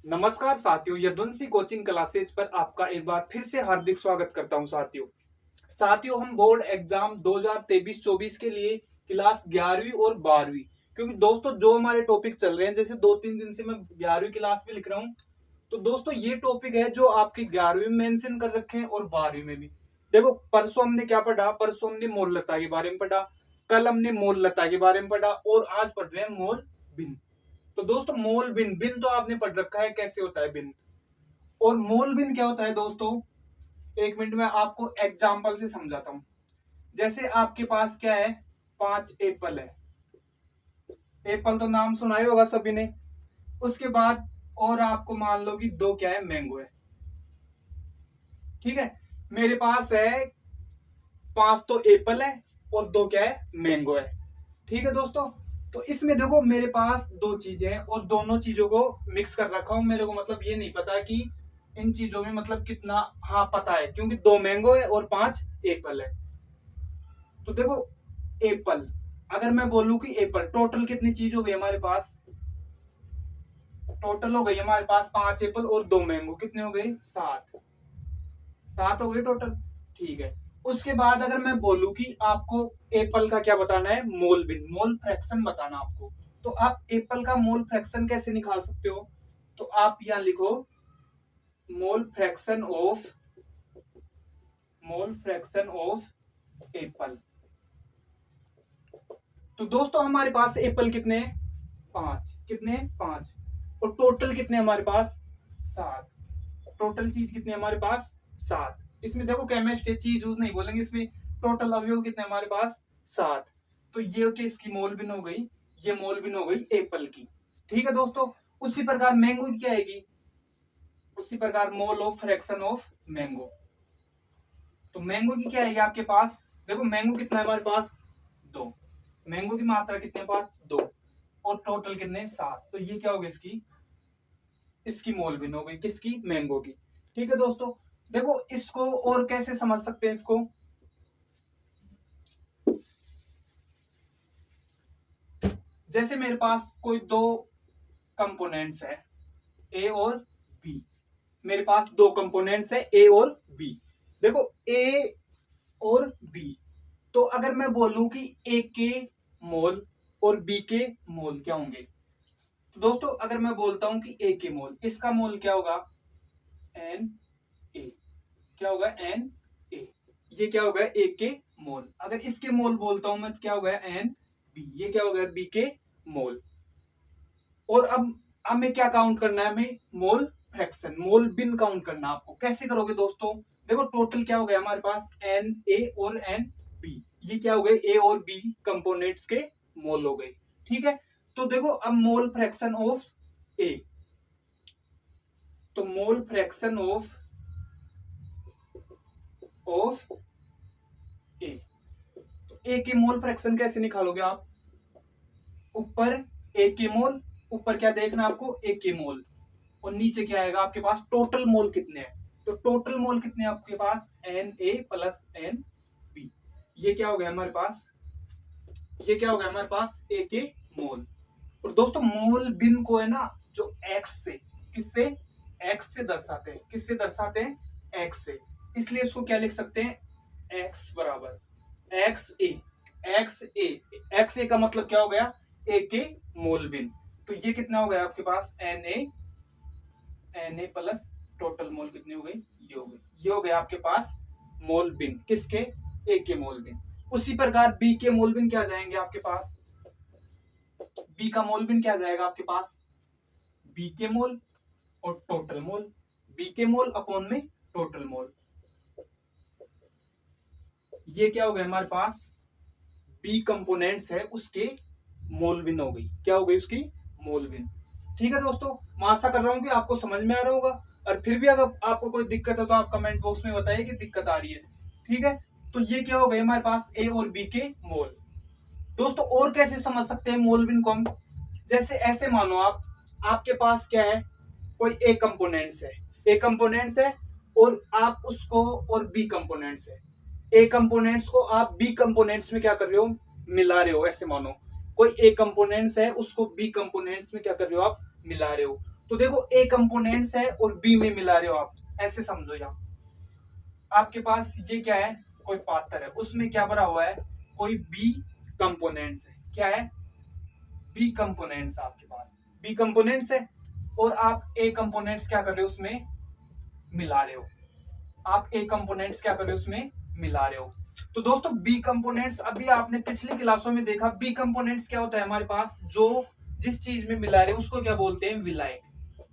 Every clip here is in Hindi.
नमस्कार साथियों, यदुवंशी कोचिंग क्लासेज पर आपका एक बार फिर से हार्दिक स्वागत करता हूं। साथियों हम बोर्ड एग्जाम 2023-24 के लिए क्लास 11वीं और 12वीं, क्योंकि दोस्तों जो हमारे टॉपिक चल रहे हैं, जैसे 2-3 दिन से मैं 11वीं क्लास भी लिख रहा हूं, तो दोस्तों ये टॉपिक है जो आपकी 11वीं में मेंशन कर रखे हैं और 12वीं में भी। देखो परसों हमने क्या पढ़ा, परसों हमने मोललता के बारे में पढ़ा, कल हमने मोललता के बारे में पढ़ा और आज पढ़ रहे हैं मोल बिन। तो दोस्तों मोल बिन बिन तो आपने पढ़ रखा है कैसे होता है बिन, और मोल बिन क्या होता है दोस्तों। एक मिनट में आपको एग्जाम्पल से समझाता हूं। जैसे आपके पास क्या है, 5 एप्पल है। एप्पल तो नाम सुना ही होगा सभी ने। उसके बाद और आपको मान लो कि दो क्या है, मैंगो है। ठीक है, मेरे पास है 5 तो एप्पल है और दो क्या है, मैंगो है। ठीक है दोस्तों, तो इसमें देखो मेरे पास दो चीजें हैं और दोनों चीजों को मिक्स कर रखा हूं। मेरे को मतलब ये नहीं पता कि इन चीजों में मतलब कितना, हाँ पता है क्योंकि दो मैंगो है और 5 एप्पल है। तो देखो एप्पल, अगर मैं बोलूं कि एप्पल टोटल कितनी चीज हो गई हमारे पास, टोटल हो गई हमारे पास 5 एप्पल और दो मैंगो, कितने हो गए, 7। 7 हो गए टोटल। ठीक है, उसके बाद अगर मैं बोलूं कि आपको एप्पल का क्या बताना है, मोल बिन, मोल फ्रैक्शन बताना आपको, तो आप एप्पल का मोल फ्रैक्शन कैसे निकाल सकते हो। तो आप यहां लिखो mole fraction of, mole fraction of Apple. तो दोस्तों हमारे पास एप्पल कितने हैं, 5, कितने, 5, और टोटल कितने हमारे पास, 7। टोटल चीज कितनी है हमारे पास, 7। इसमें देखो केमिस्ट्री चीज यूज नहीं बोलेंगे, इसमें टोटल अवयव कितने हमारे पास, 7। तो ये कि इसकी मोल बिन हो गई, ये मोल बिन हो गई एप्पल की। ठीक है दोस्तों, उसी प्रकार मैंगो की क्या आएगी, उसी प्रकार mole of fraction of mango. तो मैंगो की क्या आएगी आपके पास, देखो मैंगो कितना है हमारे पास, 2। मैंगो की मात्रा कितने पास, 2, और टोटल कितने, 7। तो ये क्या होगी इसकी, इसकी मोल बिन हो गई, किसकी, मैंगो की। ठीक है दोस्तों, देखो इसको और कैसे समझ सकते हैं इसको। जैसे मेरे पास कोई दो कंपोनेंट्स है, ए और बी। मेरे पास दो कंपोनेंट्स है, ए और बी। देखो ए और बी, तो अगर मैं बोलूं कि ए के मोल और बी के मोल क्या होंगे, तो दोस्तों अगर मैं बोलता हूं कि ए के मोल, इसका मोल क्या होगा, एन ए। क्या होगा, एन ए। ये क्या होगा, ए के मोल। अगर इसके मोल बोलता हूं मैं तो क्या होगा, एन बी। ये क्या होगा, बी के मोल। और अब हमें क्या काउंट करना है, हमें मोल फ्रैक्शन, मोल बिन काउंट करना है आपको। कैसे करोगे दोस्तों, देखो टोटल क्या हो गया हमारे पास, एन ए और एन बी। ये क्या हो गए, ए और बी कंपोनेंट्स के मोल हो गए। ठीक है, तो देखो अब मोल फ्रैक्शन ऑफ ए, तो मोल फ्रैक्शन ऑफ ए, तो ए के मोल फ्रैक्शन कैसे निकालोगे आप, ऊपर ए के मोल, ऊपर क्या देखना आपको, ए के मोल, और नीचे क्या आएगा आपके पास, टोटल मोल कितने हैं। तो टोटल मोल कितने हैं आपके पास, n a plus n b. ये क्या हो गया हमारे पास, ये क्या हो गया हमारे पास, ए के मोल। और दोस्तों मोल बिन को है ना, जो एक्स से, किससे, एक्स से दर्शाते हैं, किससे दर्शाते हैं, एक्स से। इसलिए इसको क्या लिख सकते हैं, एक्स बराबर एक्स ए। एक्स ए, एक्स ए का मतलब क्या हो गया, ए के मोल बिन। तो ये कितना हो गया आपके पास, n a, n a plus total mole कितनी हो गई, ये हो गई। ये हो गया आपके पास मोल बिन, किसके, ए के मोल बिन। उसी प्रकार बी के मोल बिन क्या जाएंगे आपके पास, बी का मोल बिन क्या जाएगा आपके पास, बी के मोल और टोटल मोल, बी के मोल अपॉन में टोटल मोल। ये क्या हो गया हमारे पास, बी कंपोनेंट्स है उसके मोल बिन हो गई, क्या हो गई उसकी, मोल बिन। ठीक है दोस्तों, मैं आशा कर रहा हूं कि आपको समझ में आ रहा होगा, और फिर भी अगर आपको कोई दिक्कत है तो आप कमेंट बॉक्स में बताइए कि दिक्कत आ रही है। ठीक है, तो ये क्या हो गए हमारे पास, ए और बी के मोल। दोस्तों और कैसे समझ सकते हैं मोल बिन को हम, जैसे ऐसे मानो आप, आपके पास क्या है, कोई ए कंपोनेंट्स है, ए कंपोनेंट्स है, और आप उसको, और बी कंपोनेंट्स है, ए कंपोनेंट्स को आप बी कंपोनेंट्स में क्या कर रहे हो, मिला रहे हो। ऐसे मानो कोई ए कंपोनेंट्स है, उसको बी कंपोनेंट्स में क्या कर रहे हो आप, मिला रहे हो। तो देखो ए कंपोनेंट्स है और बी में मिला रहे हो आप, ऐसे समझो। यहाँ आपके पास ये क्या है, कोई पात्र है, उसमें क्या भरा हुआ है, कोई बी कंपोनेंट्स है। क्या है, बी कंपोनेंट्स आपके पास बी कंपोनेंट्स है, और आप ए कंपोनेंट्स क्या कर रहे हो, उसमें मिला रहे हो। आप ए कंपोनेंट्स क्या कर रहे हो, उसमें मिला रहे हो। तो दोस्तों बी कंपोनेंट्स, अभी आपने पिछली क्लासों में देखा, बी कंपोनेंट्स क्या होता है हमारे पास, जो जिस चीज में मिला रहे हो उसको क्या बोलते हैं, विलायक।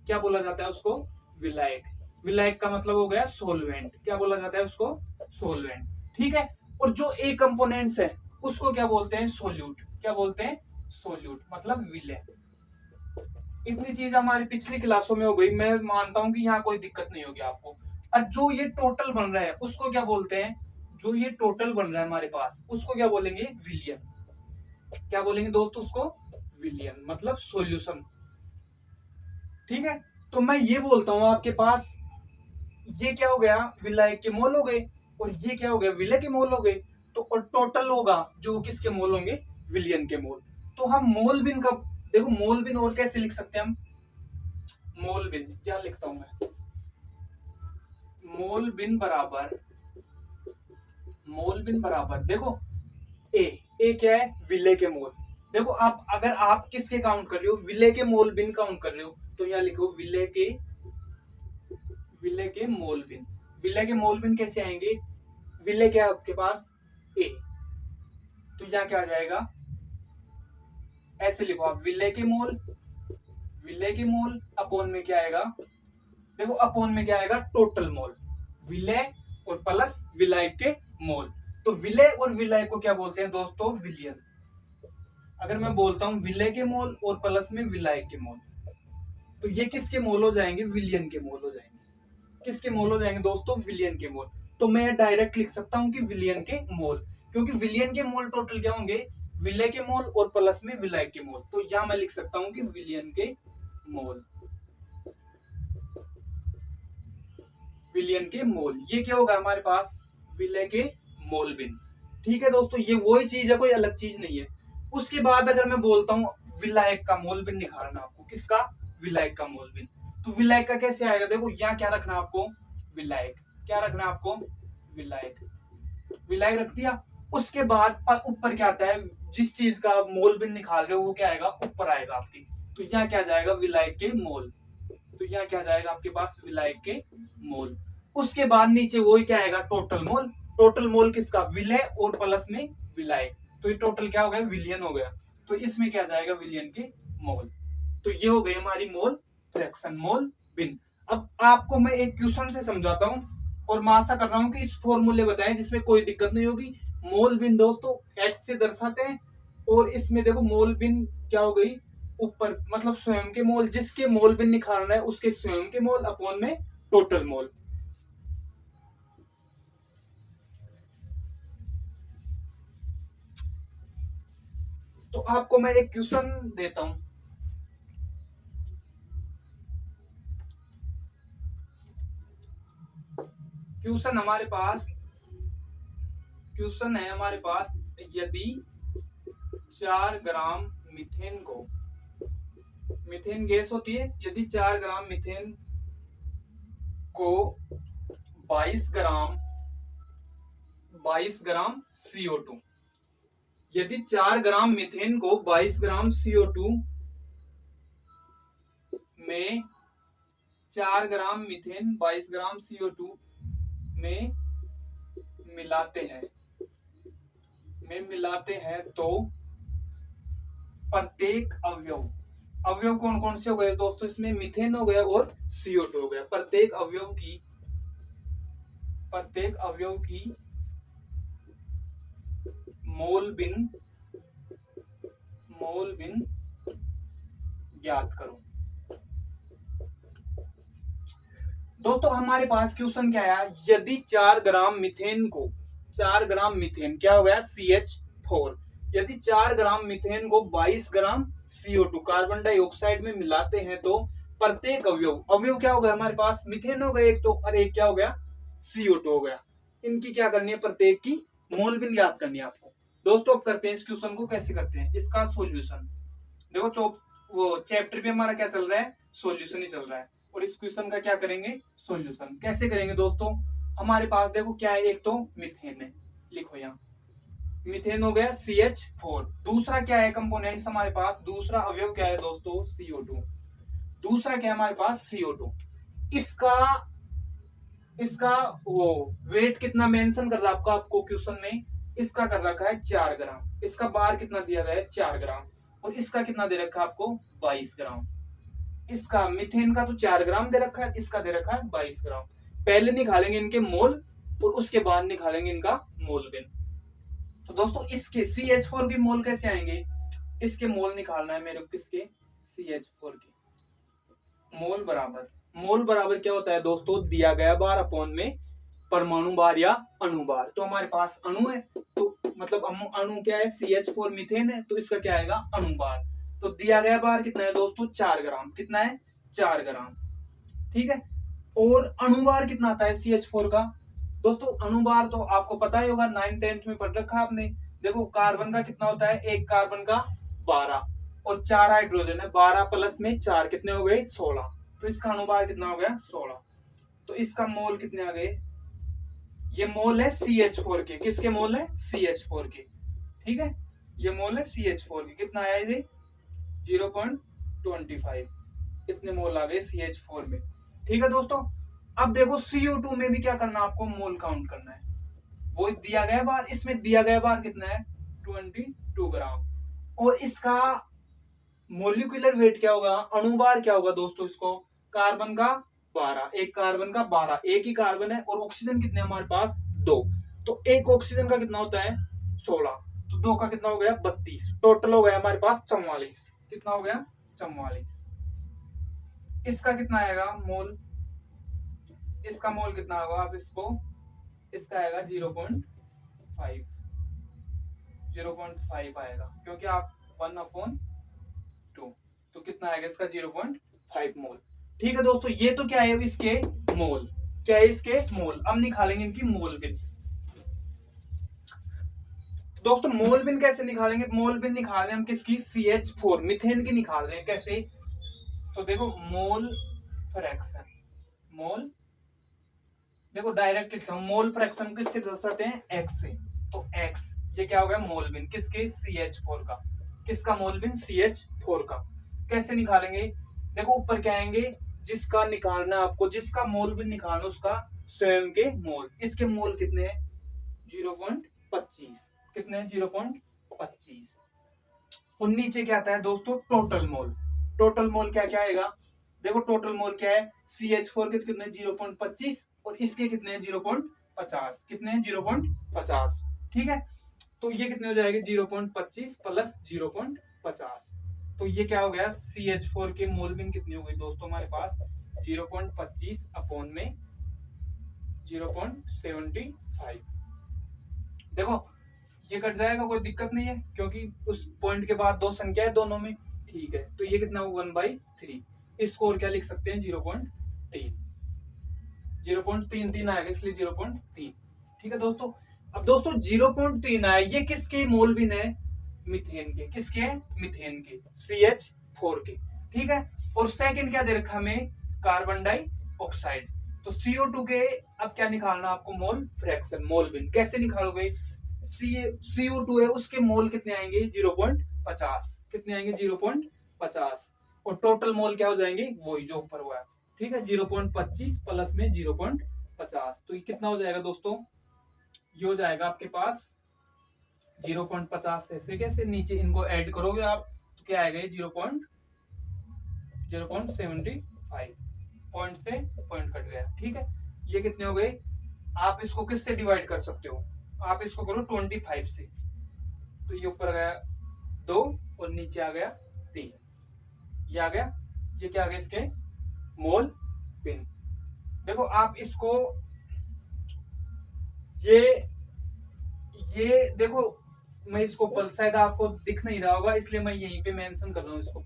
क्या बोला जाता है उसको, विलायक। विलायक का मतलब हो गया सोलवेंट। क्या बोला जाता है उसको, सोलवेंट। ठीक है। और जो ए कंपोनेंट्स है उसको क्या बोलते हैं, सोल्यूट। क्या बोलते हैं, सोल्यूट, मतलब विलय। इतनी चीज हमारी पिछली क्लासों में हो गई, मैं मानता हूं कि यहाँ कोई दिक्कत नहीं होगी आपको। और जो ये टोटल बन रहा है उसको क्या बोलते हैं, जो ये टोटल बन रहा है हमारे पास उसको क्या बोलेंगे, विलियन। क्या बोलेंगे दोस्तों उसको, विलियन, मतलब सॉल्यूशन। ठीक है। तो मैं ये बोलता हूं आपके पास, ये क्या हो गया, विलायक के मोल हो गए, और ये क्या हो गया, विलय के मोल हो गए। तो और टोटल होगा जो किसके मोल होंगे, विलियन के मोल। तो हम मोल बिन का देखो, मोल बिन और कैसे लिख सकते हैं हम, मोल बिन क्या लिखता हूं मैं, मोल बिन बराबर, मोल बिन बराबर देखो ए क्या है, विलय के मोल। देखो आप, अगर आप किसके काउंट कर रहे हो, विलय के मोल बिन काउंट कर रहे हो, तो यहाँ लिखो विलय के मोल बिन। विलय के मोल बिन कैसे आएंगे, विलय क्या है आपके पास, ए, तो यहाँ क्या आ जाएगा, ऐसे लिखो आप, विलय के मोल अपोन में क्या आएगा, देखो अपोन में क्या आएगा, टोटल मोल, विलय और प्लस विलायक के मोल। तो विलय और विलायक को क्या बोलते हैं दोस्तों, विलियन। अगर मैं बोलता हूं विलय के मोल और प्लस में विलायक के मोल, तो ये किसके मोल हो जाएंगे, विलियन के मोल हो जाएंगे। किसके मोल हो जाएंगे दोस्तों, विलियन के मोल। तो मैं डायरेक्ट लिख सकता हूं कि विलियन के मोल, क्योंकि विलियन के मोल टोटल क्या होंगे, विलय के मोल और प्लस में विलायक के मोल। तो यहां मैं लिख सकता हूं कि विलियन के मोल, विलियन के मोल। ये क्या होगा हमारे पास, विलय के मोल बिन। ठीक है दोस्तों, ये वही चीज है, कोई अलग चीज नहीं है। उसके बाद अगर मैं बोलता हूं विलायक का मोल बिन निकालना आपको, किसका, विलायक का मोल बिन। तो विलायक का कैसे आएगा, देखो यहाँ क्या रखना आपको, विलायक। क्या रखना आपको, विलायक। विलायक रख दिया। उसके बाद ऊपर क्या आता है, जिस चीज का मोल बिन निकाल रहे हो वो क्या आएगा, ऊपर आएगा आपकी। तो यहाँ क्या जाएगा, विलायक के मोल। तो यहाँ क्या जाएगा आपके पास, विलायक के मोल। उसके बाद नीचे वही क्या आएगा, टोटल मोल। टोटल मोल किसका, विलय और प्लस में विलायक। तो ये टोटल क्या हो गया, विलियन हो गया। तो इसमें क्या जाएगा, विलियन के मोल। तो ये हो गई हमारी मोल फ्रैक्शन, मोल बिन। अब आपको मैं एक क्वेश्चन से समझाता हूं, और मैं आशा कर रहा हूं कि इस फॉर्मूले बताएं जिसमें कोई दिक्कत नहीं होगी। मोल बिन दोस्तों एक्स से दर्शाते हैं, और इसमें देखो मोल बिन क्या हो गई, ऊपर मतलब स्वयं के मोल, जिसके मोल बिन निकालना है उसके स्वयं के मोल अपॉन में टोटल मोल। तो आपको मैं एक क्वेश्चन देता हूं, क्वेश्चन है हमारे पास, यदि 4 ग्राम मीथेन को, मीथेन गैस होती है, यदि 4 ग्राम मीथेन को 22 ग्राम CO2, यदि 4 ग्राम मीथेन को 22 ग्राम CO2 में, 4 ग्राम मीथेन 22 ग्राम CO2 में मिलाते हैं तो प्रत्येक अवयव कौन कौन से हो गए दोस्तों, इसमें मीथेन हो गया और CO2 हो गया। प्रत्येक अवयव की मोल बिन ज्ञात करो। दोस्तों हमारे पास क्वेश्चन क्या है, यदि 4 ग्राम मीथेन को, 4 ग्राम मीथेन क्या हो गया, CH4, यदि 4 ग्राम मीथेन को 22 ग्राम CO2 कार्बन डाइऑक्साइड में मिलाते हैं तो प्रत्येक अवयव क्या हो गया हमारे पास, मीथेन हो गया एक तो, और एक क्या हो गया, CO2 हो गया। इनकी क्या करनी है, प्रत्येक की मोल बिन ज्ञात करनी है आपको। दोस्तों अब करते हैं इस क्वेश्चन को, कैसे करते हैं इसका सॉल्यूशन। देखो वो चैप्टर भी हमारा क्या चल रहा है, सॉल्यूशन ही चल रहा है। और इस क्वेश्चन का क्या करेंगे, सॉल्यूशन। कैसे करेंगे दोस्तों, हमारे पास देखो क्या है, एक तो मीथेन है, लिखो यहाँ मीथेन हो गया CH4। दूसरा क्या है कंपोनेंट्स हमारे पास, दूसरा अवयव क्या है दोस्तों, CO2। दूसरा क्या है हमारे पास, CO2। इसका इसका वो वेट कितना मेंशन कर रहा है आपको क्वेश्चन में, इसका कर रखा है 4 ग्राम। इसका बार कितना दिया गया है, 4 ग्राम। और इसका कितना दे रखा है आपको, 22 ग्राम। इसका मीथेन का तो 4 ग्राम दे रखा है, इसका दे रखा है 22 ग्राम। पहले निकालेंगे इनके मोल और उसके बाद निकालेंगे इनका मोल बिन। तो दोस्तों इसके CH4 के मोल कैसे आएंगे, इसके मोल निकालना है मेरे को, किसके, CH4 के। मोल बराबर क्या होता है दोस्तों, दिया गया बार अपॉन में परमाणु बार या अणु बार। तो हमारे पास अणु है, तो मतलब अणु क्या है, CH4 मीथेन है, तो इसका क्या आएगा, अणु बार। तो दिया गया बार कितना है दोस्तों, 4 ग्राम। कितना है, 4 ग्राम। ठीक है। और अणुबार कितना आता है CH4 का, दोस्तों अणुबार तो आपको पता ही होगा, 9th-10th में पढ़ रखा आपने। देखो कार्बन का कितना होता है, एक कार्बन का 12 और 4 हाइड्रोजन है, 12 प्लस में 4 कितने हो गए, 16। तो इसका अणुबार कितना हो गया, 16। तो इसका मोल कितने आ गए, ये मोल है CH4 के। किसके मोल है, CH4 के। ठीक है, ये मोल है CH4 के। कितना आया ये, 0.25। इतने मोल आ गए CH4 में। ठीक है दोस्तों। अब देखो CO2 में भी क्या करना, आपको मोल काउंट करना है। वो दिया गया बार, इसमें दिया गया बार कितना है, 22 ग्राम। और इसका मोलिकुलर वेट क्या होगा, अणुबार क्या होगा दोस्तों, इसको कार्बन का 12, एक कार्बन का 12, एक ही कार्बन है। और ऑक्सीजन कितने हमारे पास, 2। तो एक ऑक्सीजन का कितना होता है, 16। तो 2 का कितना हो गया, 32। टोटल हो गया हमारे पास 44। कितना हो गया, 44। इसका कितना आएगा मोल, इसका मोल कितना होगा, आप इसको, इसका आएगा 0.5। 0.5 आएगा, क्योंकि आप 1/2। तो कितना आएगा इसका, 0.5 मोल। ठीक है दोस्तों, ये तो क्या है, इसके मोल। क्या है, इसके मोल। अब निकालेंगे इनकी मोल बिन। दोस्तों मोल बिन कैसे निकालेंगे, मोल बिन निकाल रहे हैं हम किसकी, CH4 मीथेन की निकाल रहे हैं। कैसे, तो देखो मोल फ्रैक्शन, मोल, देखो डायरेक्ट लिखता हूं, मोल फ्रैक्शन किससे दर्शाते हैं, x से। तो x, ये क्या हो गया, मोल बिन किसके, CH4 का। किसका मोल बिन, CH4 का। कैसे निकालेंगे, देखो ऊपर क्या आएंगे, जिसका निकालना आपको, जिसका मोल बिन निकालना उसका स्वयं के मोल। इसके मोल कितने हैं, 0.25। कितने हैं, 0.25। और नीचे क्या आता है दोस्तों, टोटल मोल। टोटल मोल क्या क्या आएगा, देखो टोटल मोल क्या है, CH4 के कितने, 0.25। और इसके कितने हैं, 0.50। कितने हैं, 0.50। ठीक है। तो ये कितने हो जाएंगे, 0.25 प्लस 0.50। तो ये क्या हो गया, CH4 के मोल बिन कितनी हो गई दोस्तों हमारे पास, 0.25 अपॉन में 0.75। देखो ये कट जाएगा, कोई दिक्कत नहीं है, क्योंकि उस पॉइंट के बाद 2 संख्या है दोनों में। ठीक है, तो ये कितना होगा, 1/3। इसको और क्या लिख सकते हैं, 0.3। 0.33 आएगा, इसलिए 0.3। ठीक है दोस्तों। अब दोस्तों 0.3 आया, ये किसके मोल बिन है, मीथेन के। किसके हैं, मीथेन के, CH4 के। ठीक है। और सेकंड क्या दे रखा हमें, कार्बन डाइऑक्साइड। तो CO2 के अब क्या निकालना आपको, मोल फ्रैक्शन, मोल बिन। कैसे निकालोगे, CO2 है, उसके मोल कितने आएंगे, 0.50। कितने आएंगे, 0.50। और टोटल मोल क्या हो जाएंगे, वही जो ऊपर हुआ है। ठीक है, 0.25 प्लस में 0.50। तो ये कितना हो जाएगा दोस्तों, ये हो जाएगा आपके पास 0.50। ऐसे कैसे, नीचे इनको ऐड करोगे आप तो क्या आएगा, 0.75। पॉइंट से पॉइंट कट गया। ठीक है, ये कितने हो गए, आप इसको किससे डिवाइड कर सकते हो, आप इसको करो 25 से। तो ये ऊपर गया 2 और नीचे आ गया 3। ये आ गया, ये क्या आ गया, इसके मोल बिन। देखो आप इसको, ये देखो, मैं इसको पल, शायद आपको दिख नहीं रहा होगा, इसलिए मैं यहीं पे मेंशन कर रहा हूं इसको।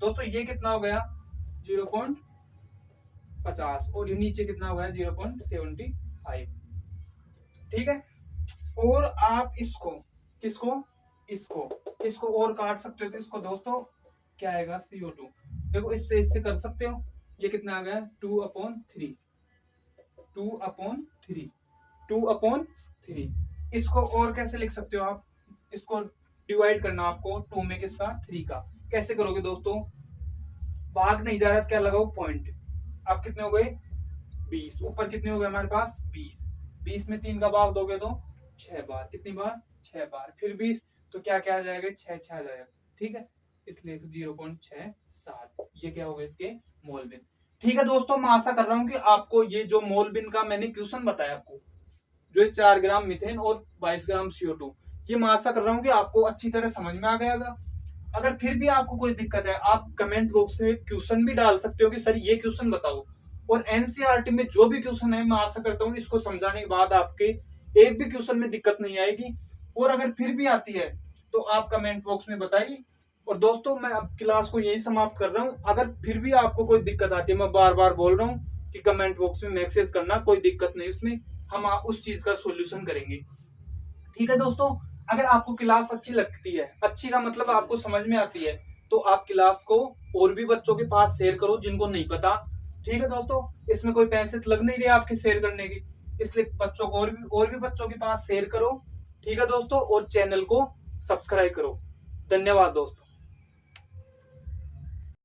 दोस्तों ये कितना हो गया, 0.50। और ये नीचे कितना हो गया, 0.75। ठीक है। और आप इसको, किसको, इसको और काट सकते हो। इसको दोस्तों क्या आएगा CO2। देखो इससे कर सकते हो, ये कितना आ गया 2/3, 2/3, 2/3। इसको और कैसे लिख सकते हो आप, इसको डिवाइड करना आपको 2 में किसका 3 का। कैसे करोगे दोस्तों, भाग नहीं जा रहा क्या लगाओ पॉइंट। आप कितने हो गए 20, ऊपर कितने हो गए हमारे पास 20, 20 में 3 का भाग दोगे तो 6 बार, कितनी बार 6 बार, फिर 20 तो क्या क्या आ जाएगा 6 आ जाएगा, ठीक है। इसलिए 0.67 ये क्या हो गया इसके मोल बिन। ठीक है दोस्तों, मैं आशा कर रहा हूं कि आपको ये जो मोल बिन का मैंने क्वेश्चन बताया आपको, जो 4 ग्राम मीथेन और 22 ग्राम CO2, ये मैं आशा कर रहा हूँ कि आपको अच्छी तरह समझ में आ गया। अगर फिर भी आपको कोई दिक्कत है, आप कमेंट बॉक्स में क्वेश्चन भी डाल सकते हो कि सर ये क्वेश्चन बताओ। और एनसीईआरटी में जो भी क्वेश्चन है, मैं आशा करता हूँ इसको समझाने के बाद आपके एक भी क्वेश्चन में दिक्कत नहीं आएगी। और अगर फिर भी आती है तो आप कमेंट बॉक्स में बताइए। और दोस्तों, मैं अब क्लास को यही समाप्त कर रहा हूँ। अगर फिर भी आपको कोई दिक्कत आती है, मैं बार बार बोल रहा हूँ कि कमेंट बॉक्स में मैसेज करना, कोई दिक्कत नहीं, उसमें हम उस चीज का सोल्यूशन करेंगे। ठीक है दोस्तों, अगर आपको क्लास अच्छी लगती है, अच्छी का मतलब आपको समझ में आती है, तो आप क्लास को और भी बच्चों के पास शेयर करो जिनको नहीं पता। ठीक है दोस्तों, इसमें कोई पैसे तो लग नहीं रहे आपके शेयर करने की, इसलिए बच्चों को और भी बच्चों के पास शेयर करो। ठीक है दोस्तों, और चैनल को सब्सक्राइब करो। धन्यवाद दोस्तों।